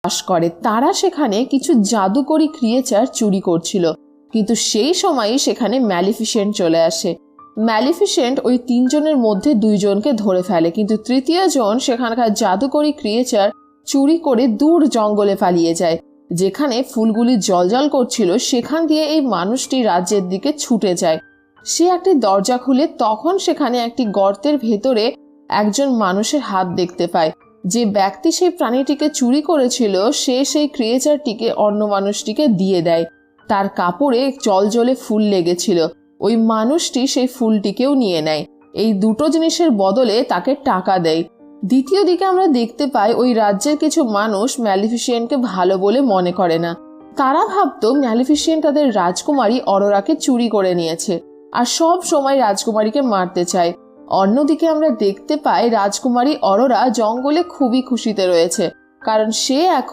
বাস করে তারা সেখানে কিছু জাদুকরী ক্রিয়েচার চুরি করছিল, কিন্তু সেই সময়ই সেখানে ম্যালিফিসেন্ট চলে আসে। ম্যালিফিসেন্ট ওই 3 জনের মধ্যে 2 জনকে ধরে ফেলে, কিন্তু তৃতীয় জন সেখানকার জাদুকরী ক্রিয়েচার চুরি করে দূর জঙ্গলে পালিয়ে যায়। যেখানে ফুলগুলি জ্বলজ্বল করছিল সেখান দিয়ে এই মানুষটি রাজ্যের দিকে ছুটে যায়। সে একটি দরজা খুলে তখন সেখানে একটি গর্তের ভেতরে একজন মানুষের হাত দেখতে পায়। যে ব্যক্তি সেই প্রাণীটিকে চুরি করেছিল সে সেই ক্রিয়েচারটিকে অন্য মানুষটিকে দিয়ে দেয়। তার কাপড়ে জলজলে ফুল লেগেছিল, ওই মানুষটি সেই ফুলটিকেও নিয়ে নেয়। এই দুটো জিনিসের বদলে তাকে টাকা দেয়। দ্বিতীয় দিকে আমরা দেখতে পাই ওই রাজ্যের কিছু মানুষ ম্যালিফিসেন্টকে ভালো বলে মনে করে না। তারা ভাবতো ম্যালিফিসেন্ট তাদের রাজকুমারী অরোরাকে চুরি করে নিয়েছে আর সব সময় রাজকুমারীকে মারতে চায়। অন্যদিকে আমরা দেখতে পাই রাজকুমারী অরোরা জঙ্গলে খুবই খুশিতে রয়েছে, কারণ সে এখন